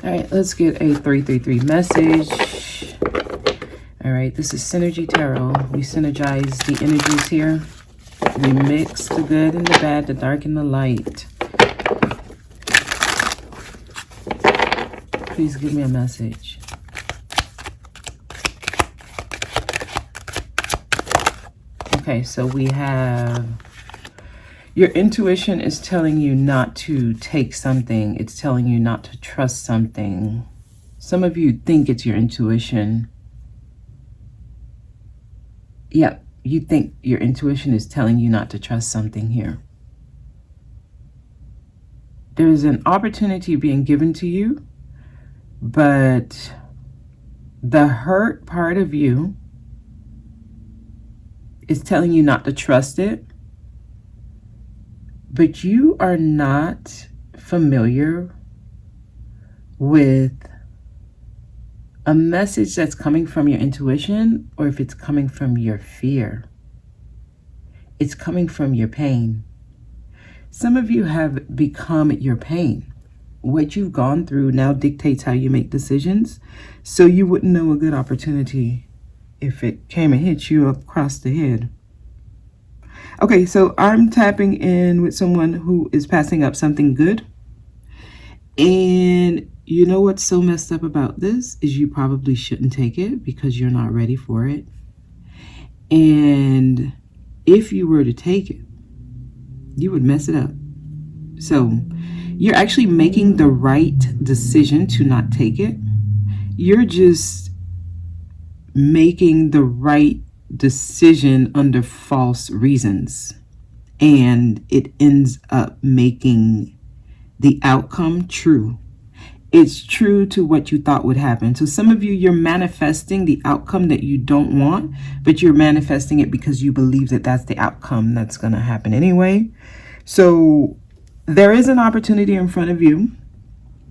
All right, let's get a 333 message. All right, this is Synergy Tarot. We synergize the energies here. We mix the good and the bad, the dark and the light. Please give me a message. Okay, so we have your intuition is telling you not to take something. It's telling you not to trust something. Some of you think it's your intuition. Yep, you think your intuition is telling you not to trust something here. There's an opportunity being given to you, but the hurt part of you is telling you not to trust it. But you are not familiar with a message that's coming from your intuition, or if it's coming from your fear. It's coming from your pain. Some of you have become your pain. What you've gone through now dictates how you make decisions. So you wouldn't know a good opportunity if it came and hit you across the head. Okay, so I'm tapping in with someone who is passing up something good. And you know what's so messed up about this is you probably shouldn't take it because you're not ready for it. And if you were to take it, you would mess it up. So you're actually making the right decision to not take it. You're just making the right decision under false reasons, and it ends up making the outcome true. It's true to what you thought would happen. So some of you, you're manifesting the outcome that you don't want, but you're manifesting it because you believe that that's the outcome that's going to happen anyway. So there is an opportunity in front of you.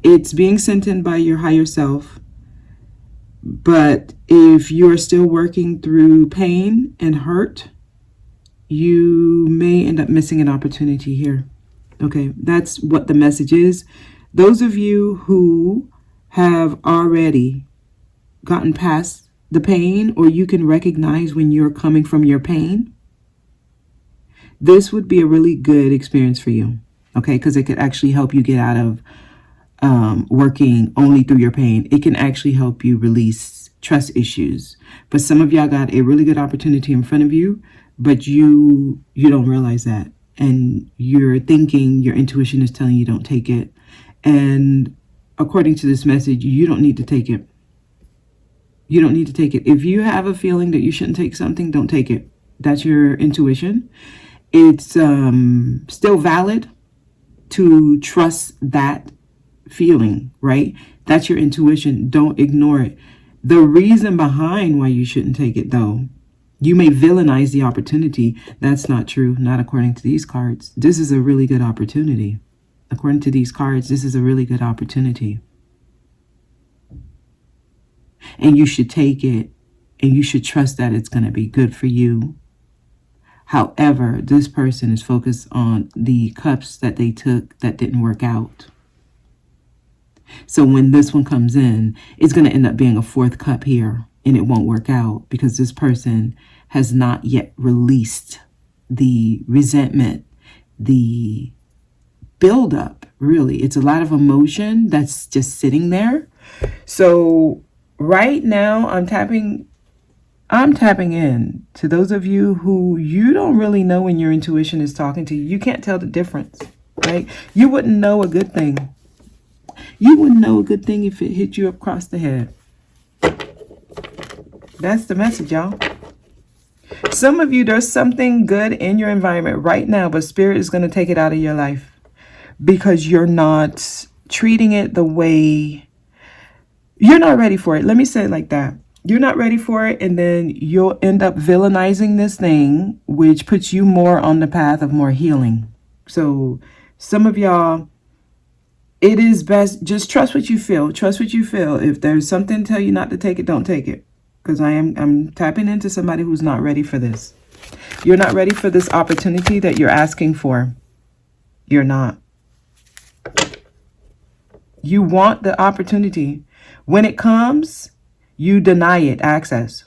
It's being sent in by your higher self. But if you're still working through pain and hurt, you may end up missing an opportunity here. Okay, that's what the message is. Those of you who have already gotten past the pain, or you can recognize when you're coming from your pain, this would be a really good experience for you. Okay, because it could actually help you get out of working only through your pain. It can actually help you release trust issues. But some of y'all got a really good opportunity in front of you, but you don't realize that. And you're thinking your intuition is telling you don't take it. And according to this message, you don't need to take it. You don't need to take it. If you have a feeling that you shouldn't take something, don't take it. That's your intuition. It's still valid to trust that feeling, right? That's your intuition. Don't ignore it. The reason behind why you shouldn't take it, though, you may villainize the opportunity. That's not true, not according to these cards. This is a really good opportunity. According to these cards, this is a really good opportunity. And you should take it, and you should trust that it's going to be good for you. However, this person is focused on the cups that they took that didn't work out. So when this one comes in, it's going to end up being a fourth cup here, and it won't work out because this person has not yet released the resentment, the buildup, really. It's a lot of emotion that's just sitting there. So right now I'm tapping in to those of you who you don't really know when your intuition is talking to you. You can't tell the difference, right? You wouldn't know a good thing. You wouldn't know a good thing if it hit you across the head. That's the message, y'all. Some of you, there's something good in your environment right now, but Spirit is going to take it out of your life because you're not treating it the way you're not ready for it. Let me say it like that. You're not ready for it, and then you'll end up villainizing this thing, which puts you more on the path of more healing. So some of y'all, it is best, just trust what you feel. Trust what you feel. If there's something to tell you not to take it, don't take it. Because I'm tapping into somebody who's not ready for this. You're not ready for this opportunity that you're asking for. You're not. You want the opportunity. When it comes, you deny it access.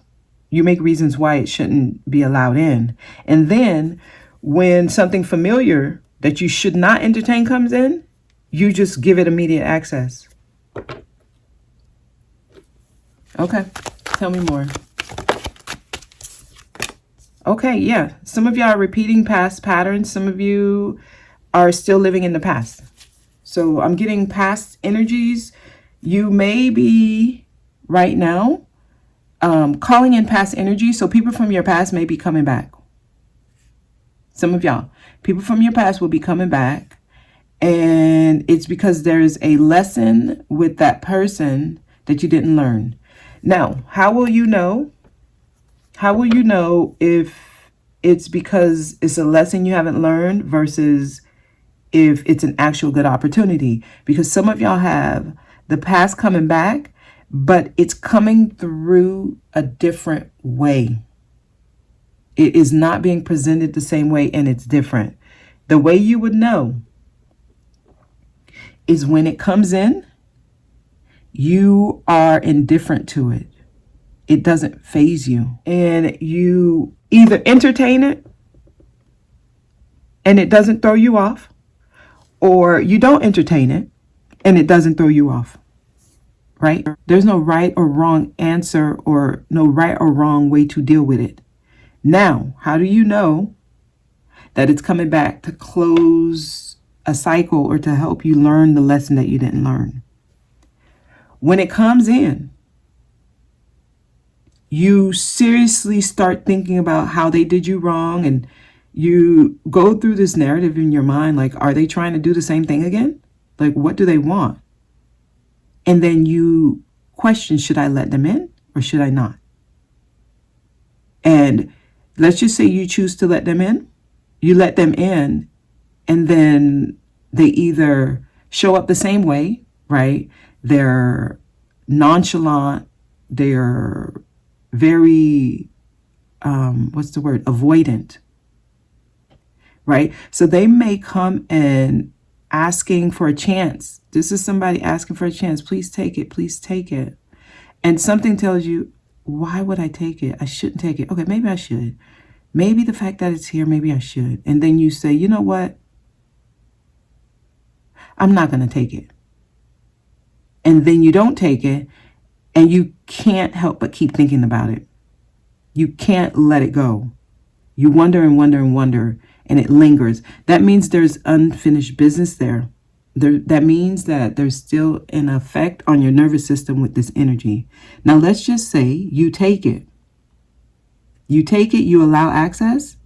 You make reasons why it shouldn't be allowed in. And then when something familiar that you should not entertain comes in, you just give it immediate access. Okay, tell me more. Okay, yeah. Some of y'all are repeating past patterns. Some of you are still living in the past. So I'm getting past energies. You may be right now calling in past energy. So people from your past may be coming back. Some of y'all, people from your past will be coming back. And it's because there's a lesson with that person that you didn't learn. Now, how will you know? How will you know if it's because it's a lesson you haven't learned versus if it's an actual good opportunity? Because some of y'all have the past coming back, but it's coming through a different way. It is not being presented the same way, and it's different. The way you would know is when it comes in, you are indifferent to it. It doesn't faze you. And you either entertain it and it doesn't throw you off, or you don't entertain it and it doesn't throw you off, right? There's no right or wrong answer or no right or wrong way to deal with it. Now, how do you know that it's coming back to close a cycle or to help you learn the lesson that you didn't learn? When it comes in, you seriously start thinking about how they did you wrong, and you go through this narrative in your mind, like, are they trying to do the same thing again? Like, what do they want? And then you question, should I let them in or should I not? And let's just say you choose to let them in. You let them in, and then they either show up the same way, right? They're nonchalant. They're very, avoidant, right? So they may come in asking for a chance. This is somebody asking for a chance. Please take it. Please take it. And something tells you, why would I take it? I shouldn't take it. Okay, maybe I should. Maybe the fact that it's here, maybe I should. And then you say, you know what? I'm not going to take it. And then you don't take it, and you can't help but keep thinking about it. You can't let it go. You wonder and wonder and wonder, and it lingers. That means there's unfinished business there. That means that there's still an effect on your nervous system with this energy. Now, let's just say you take it. You take it, you allow access,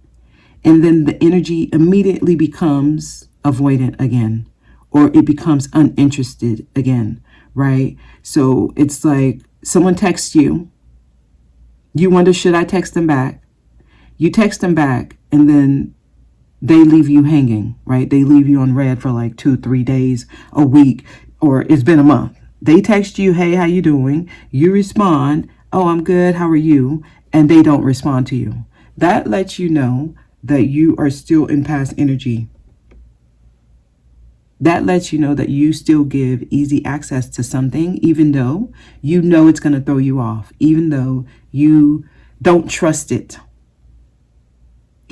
and then the energy immediately becomes avoidant again, or it becomes uninterested again, right? So it's like someone texts you. You wonder, should I text them back? You text them back, and then they leave you hanging, right? They leave you on red for like 2-3 days, a week, or it's been a month. They text you, hey, how you doing? You respond, oh, I'm good, how are you? And they don't respond to you. That lets you know that you are still in past energy. That lets you know that you still give easy access to something, even though you know it's going to throw you off, even though you don't trust it,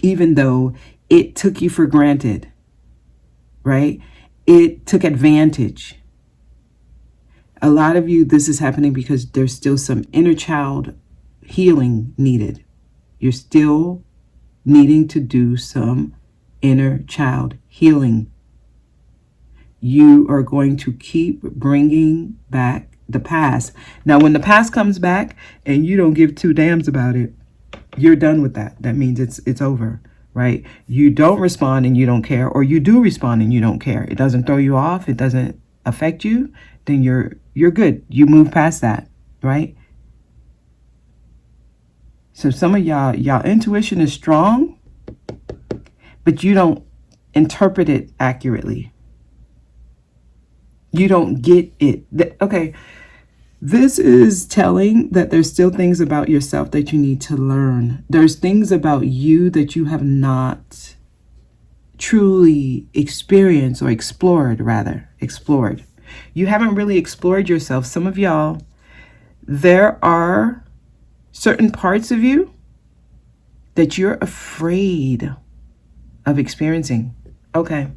even though it took you for granted, right? It took advantage. A lot of you, this is happening because there's still some inner child healing needed. You're still needing to do some inner child healing. You are going to keep bringing back the past. Now, when the past comes back and you don't give two damns about it, you're done with that. That means it's over, right? You don't respond and you don't care, or you do respond and you don't care. It doesn't throw you off. It doesn't affect you. Then you're good. You move past that, right? So some of y'all intuition is strong, but you don't interpret it accurately. You don't get it. Okay, this is telling that there's still things about yourself that you need to learn. There's things about you that you have not truly experienced or explored. You haven't really explored yourself. Some of y'all, there are certain parts of you that you're afraid of experiencing. Okay,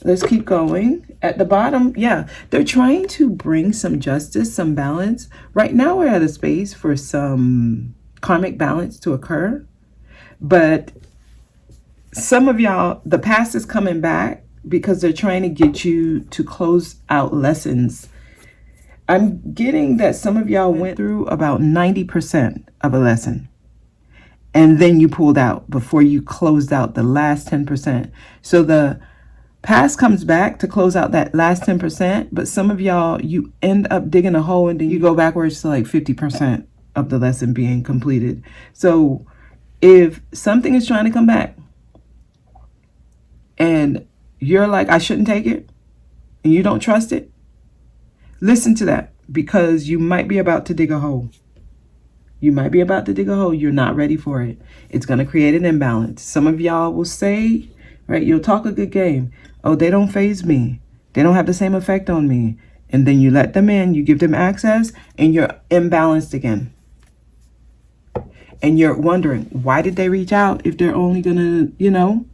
let's keep going. At the bottom, yeah, they're trying to bring some justice, some balance. Right now, we're at a space for some karmic balance to occur. But some of y'all, the past is coming back because they're trying to get you to close out lessons. I'm getting that some of y'all went through about 90% of a lesson, and then you pulled out before you closed out the last 10%. So the past comes back to close out that last 10%, but some of y'all, you end up digging a hole and then you go backwards to like 50% of the lesson being completed. So if something is trying to come back and you're like, I shouldn't take it, and you don't trust it, listen to that, because you might be about to dig a hole. You might be about to dig a hole. You're not ready for it. It's going to create an imbalance. Some of y'all will say, right, you'll talk a good game. Oh, they don't faze me. They don't have the same effect on me. And then you let them in, you give them access, and you're imbalanced again. And you're wondering, why did they reach out if they're only going to,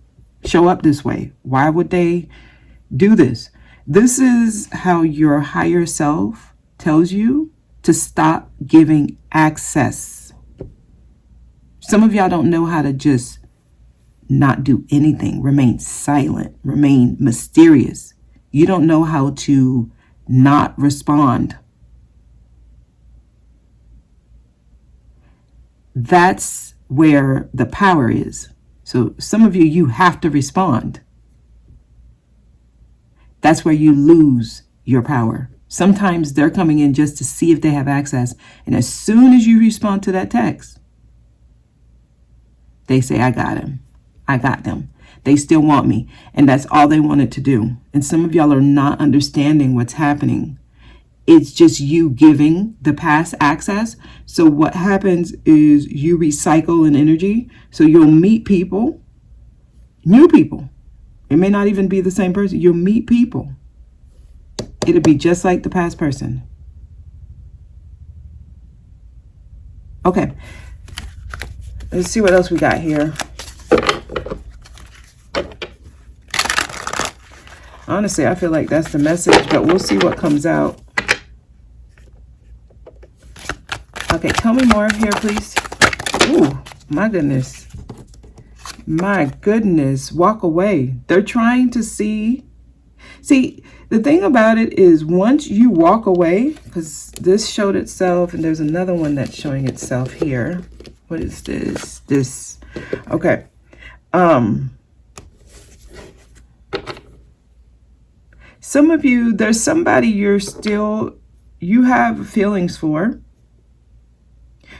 show up this way? Why would they do this? This is how your higher self tells you to stop giving access. Some of y'all don't know how to just not do anything, remain silent, remain mysterious. You don't know how to not respond. That's where the power is. So some of you, you have to respond. That's where you lose your power. Sometimes they're coming in just to see if they have access. And as soon as you respond to that text, they say, I got him. I got them. They still want me. And that's all they wanted to do. And some of y'all are not understanding what's happening. It's just you giving the past access. So what happens is you recycle an energy. So you'll meet people, new people. It may not even be the same person. You'll meet people. It'll be just like the past person. Okay. Let's see what else we got here. Honestly, I feel like that's the message, but we'll see what comes out. Okay, tell me more here, please. Ooh, my goodness. My goodness, walk away. They're trying to see. See, the thing about it is once you walk away, because this showed itself, and there's another one that's showing itself here. What is this? Okay. Some of you, there's somebody you have feelings for.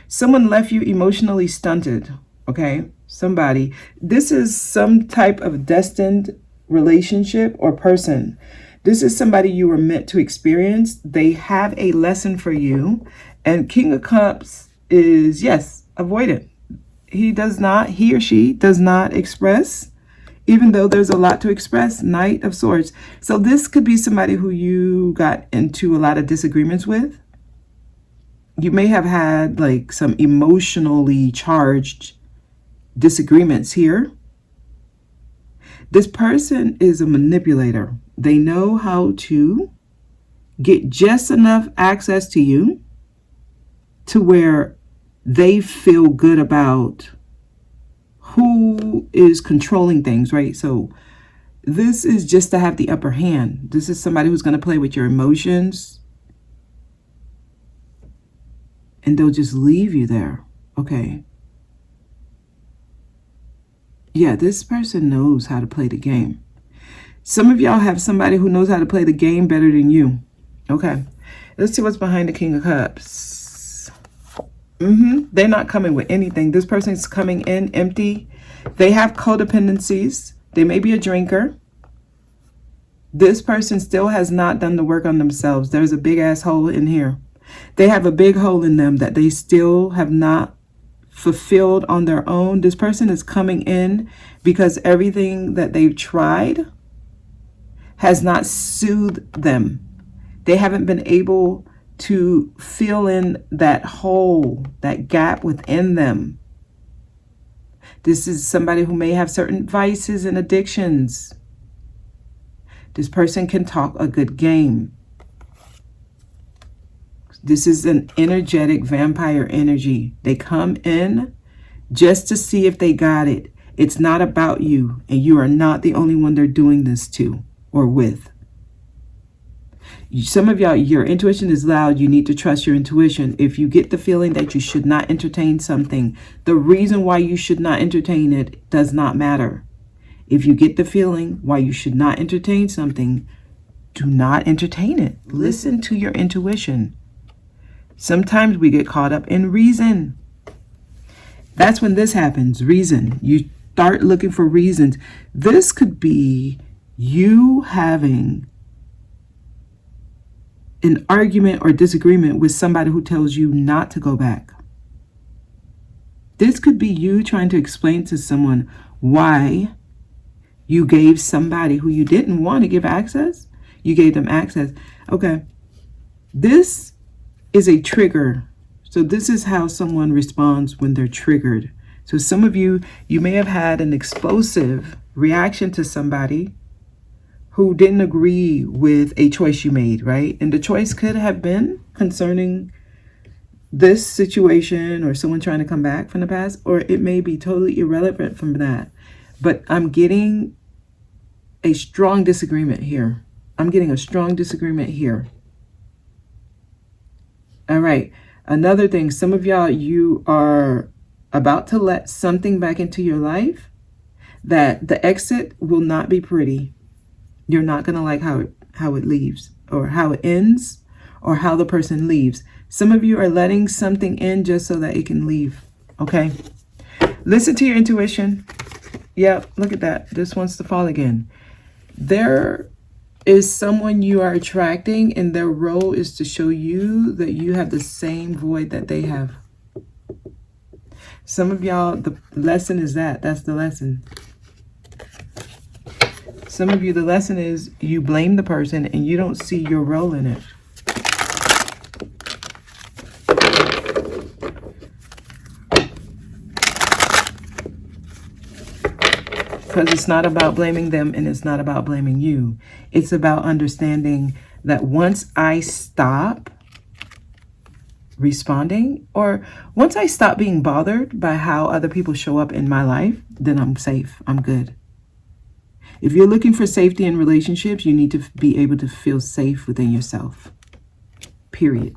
Someone left you emotionally stunted, okay? Somebody. This is some type of destined relationship or person. This is somebody you were meant to experience. They have a lesson for you. And King of Cups is, yes, avoidant. He or she does not express, even though there's a lot to express. Knight of Swords. So this could be somebody who you got into a lot of disagreements with. You may have had like some emotionally charged disagreements here. This person is a manipulator. They know how to get just enough access to you to where they feel good about who is controlling things, right? So this is just to have the upper hand. This is somebody who's going to play with your emotions, and they'll just leave you there. Okay. Yeah, this person knows how to play the game. Some of y'all have somebody who knows how to play the game better than you. Okay. Let's see what's behind the King of Cups. They're not coming with anything. This person is coming in empty. They have codependencies. They may be a drinker. This person still has not done the work on themselves. There's a big ass hole in here. They have a big hole in them that they still have not fulfilled on their own. This person is coming in because everything that they've tried has not soothed them, They haven't been able to fill in that hole, that gap within them. This is somebody who may have certain vices and addictions. This person can talk a good game. This is an energetic vampire energy. They come in just to see if they got it. It's not about you, and you are not the only one they're doing this to or with. Some of y'all, your intuition is loud. You need to trust your intuition. If you get the feeling that you should not entertain something, the reason why you should not entertain it does not matter. If you get the feeling why you should not entertain something, do not entertain it. Listen to your intuition. Sometimes we get caught up in reason. That's when this happens, reason. You start looking for reasons. This could be you having an argument or disagreement with somebody who tells you not to go back. This could be you trying to explain to someone why you gave somebody who you didn't want to give access, you gave them access. Okay, this is a trigger. So this is how someone responds when they're triggered. So some of you, you may have had an explosive reaction to somebody who didn't agree with a choice you made, right? And the choice could have been concerning this situation or someone trying to come back from the past, or it may be totally irrelevant from that. But I'm getting a strong disagreement here. I'm getting a strong disagreement here. All right. Another thing, some of y'all, you are about to let something back into your life that the exit will not be pretty. You're not going to like how it leaves, or how it ends, or how the person leaves. Some of you are letting something in just so that it can leave. Okay. Listen to your intuition. Yep. Look at that. This wants to fall again. There is someone you are attracting, and their role is to show you that you have the same void that they have. Some of y'all, the lesson is that's the lesson. Some of you, the lesson is you blame the person and you don't see your role in it. Because it's not about blaming them and it's not about blaming you. It's about understanding that once I stop responding, or once I stop being bothered by how other people show up in my life, then I'm safe. I'm good. If you're looking for safety in relationships, you need to be able to feel safe within yourself. Period.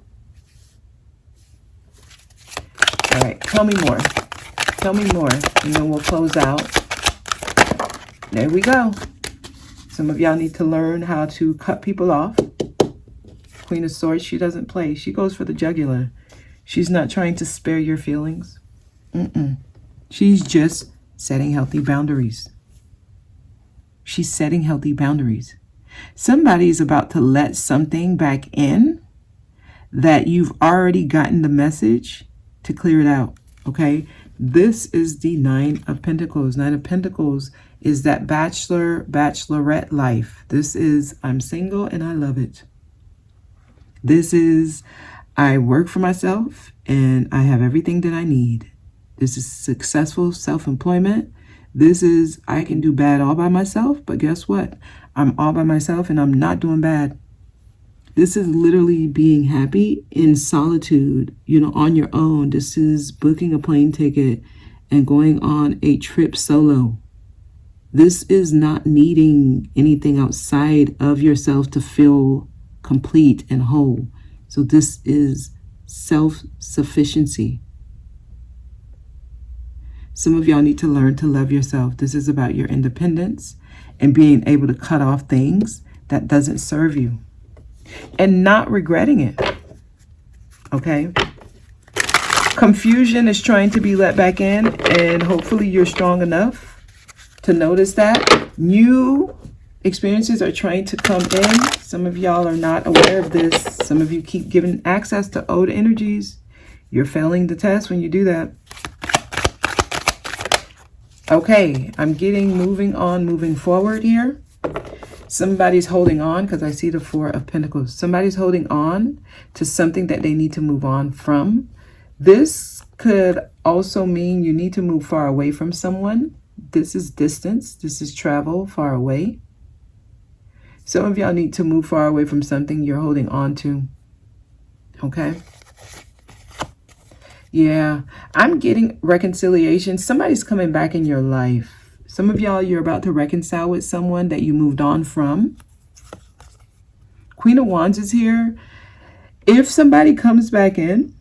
All right, tell me more. Tell me more, and then we'll close out. There we go. Some of y'all need to learn how to cut people off. Queen of Swords, she doesn't play. She goes for the jugular. She's not trying to spare your feelings. She's just setting healthy boundaries. She's setting healthy boundaries. Somebody is about to let something back in that you've already gotten the message to clear it out, okay? This is the Nine of Pentacles. Nine of Pentacles is that bachelorette life. This is, I'm single and I love it. This is, I work for myself and I have everything that I need. This is successful self-employment. This is, I can do bad all by myself, but guess what? I'm all by myself and I'm not doing bad. This is literally being happy in solitude, on your own. This is booking a plane ticket and going on a trip solo. This is not needing anything outside of yourself to feel complete and whole. So this is self-sufficiency. Some of y'all need to learn to love yourself. This is about your independence and being able to cut off things that doesn't serve you and not regretting it. Okay? Confusion is trying to be let back in, and hopefully you're strong enough to notice that. New experiences are trying to come in. Some of y'all are not aware of this. Some of you keep giving access to old energies. You're failing the test when you do that. Okay, I'm getting moving forward here. Somebody's holding on, because I see the Four of Pentacles. Somebody's holding on to something that they need to move on from. This could also mean you need to move far away from someone. This is distance. This is travel far away. Some of y'all need to move far away from something you're holding on to. Okay? Yeah, I'm getting reconciliation. Somebody's coming back in your life. Some of y'all, you're about to reconcile with someone that you moved on from. Queen of Wands is here. If somebody comes back in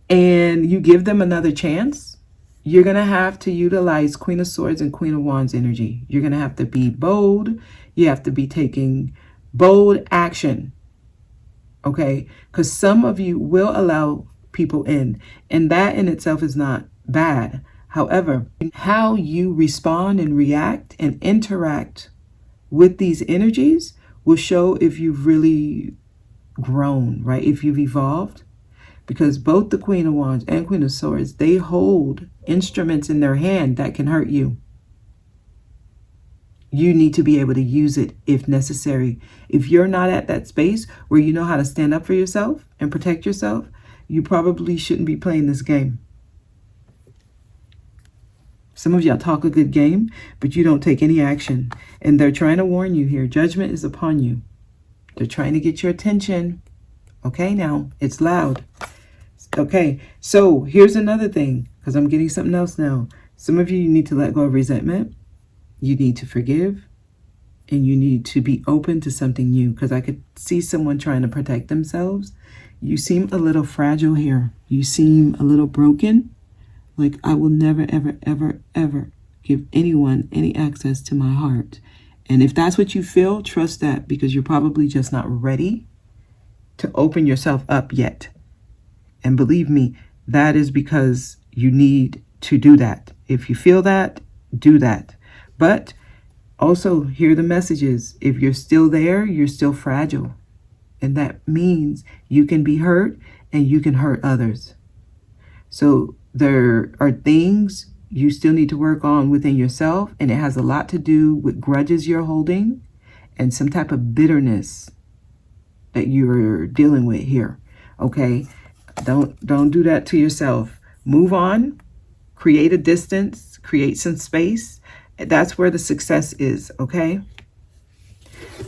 and you give them another chance, you're going to have to utilize Queen of Swords and Queen of Wands energy. You're going to have to be bold. You have to be taking bold action. Okay? Because some of you will allow people in. And that in itself is not bad. However, how you respond and react and interact with these energies will show if you've really grown, right? If you've evolved. Because both the Queen of Wands and Queen of Swords, they hold instruments in their hand that can hurt you. You need to be able to use it if necessary. If you're not at that space where you know how to stand up for yourself and protect yourself, you probably shouldn't be playing this game. Some of y'all talk a good game, but you don't take any action. And they're trying to warn you here. Judgment is upon you. They're trying to get your attention. Okay, now, it's loud. Okay, so here's another thing, because I'm getting something else now. Some of you need to let go of resentment. You need to forgive. And you need to be open to something new, because I could see someone trying to protect themselves. You seem a little fragile here. You seem a little broken. Like, I will never, ever, ever, ever give anyone any access to my heart. And if that's what you feel, trust that, because you're probably just not ready to open yourself up yet. And believe me, that is because you need to do that. If you feel that, do that. But also hear the messages. If you're still there, you're still fragile. And that means you can be hurt and you can hurt others. So there are things you still need to work on within yourself, and it has a lot to do with grudges you're holding and some type of bitterness that you're dealing with here. Okay? Don't do that to yourself. Move on. Create a distance. Create some space. That's where the success is. Okay?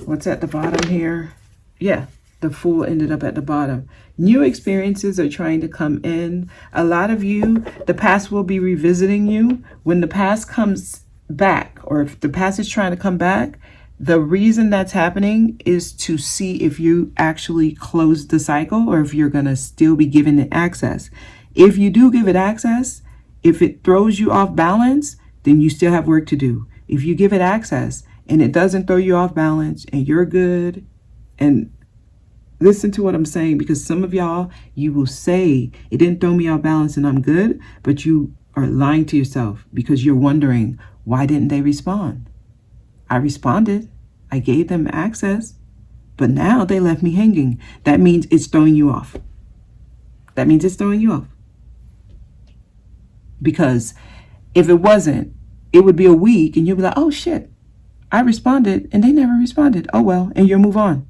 What's at the bottom here? Yeah. The Fool ended up at the bottom. New experiences are trying to come in. A lot of you, the past will be revisiting you. When the past comes back, or if the past is trying to come back, the reason that's happening is to see if you actually close the cycle or if you're going to still be giving it access. If you do give it access, if it throws you off balance, then you still have work to do. If you give it access and it doesn't throw you off balance and you're good, and listen to what I'm saying, because some of y'all, you will say, it didn't throw me off balance and I'm good, but you are lying to yourself because you're wondering, why didn't they respond? I responded. I gave them access, but now they left me hanging. That means it's throwing you off. That means it's throwing you off. Because if it wasn't, it would be a week and you'll be like, oh shit, I responded and they never responded. Oh well, and you'll move on.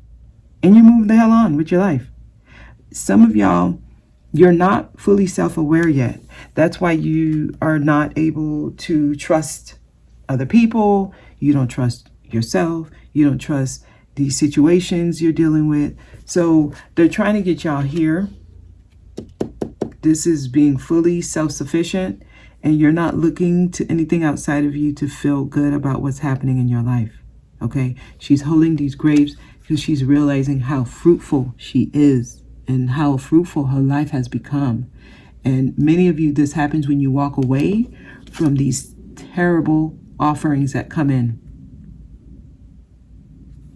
And you move the hell on with your life. Some of y'all, you're not fully self-aware yet. That's why you are not able to trust other people. You don't trust yourself. You don't trust the situations you're dealing with. So they're trying to get y'all here. This is being fully self-sufficient, and you're not looking to anything outside of you to feel good about what's happening in your life. Okay? She's holding these grapes because she's realizing how fruitful she is and how fruitful her life has become. And many of you, this happens when you walk away from these terrible offerings that come in.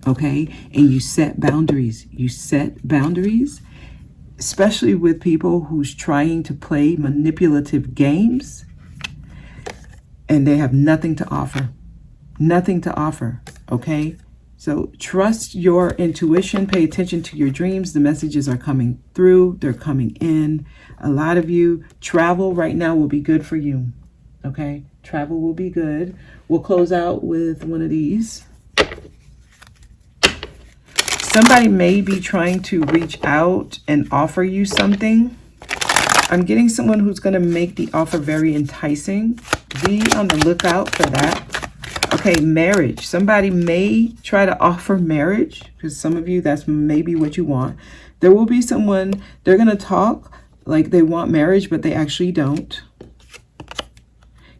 Okay? And you set boundaries. You set boundaries, especially with people who's trying to play manipulative games and they have nothing to offer. Nothing to offer. Okay? So trust your intuition. Pay attention to your dreams. The messages are coming through. They're coming in. A lot of you, travel right now will be good for you. Okay? Travel will be good. We'll close out with one of these. Somebody may be trying to reach out and offer you something. I'm getting someone who's going to make the offer very enticing. Be on the lookout for that. Okay, marriage. Somebody may try to offer marriage, because some of you, that's maybe what you want. There will be someone, they're going to talk like they want marriage, but they actually don't.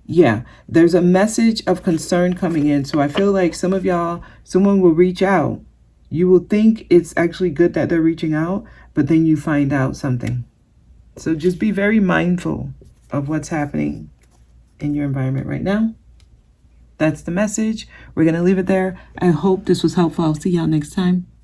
Yeah, there's a message of concern coming in. So I feel like some of y'all, someone will reach out. You will think it's actually good that they're reaching out, but then you find out something. So just be very mindful of what's happening in your environment right now. That's the message. We're going to leave it there. I hope this was helpful. I'll see y'all next time.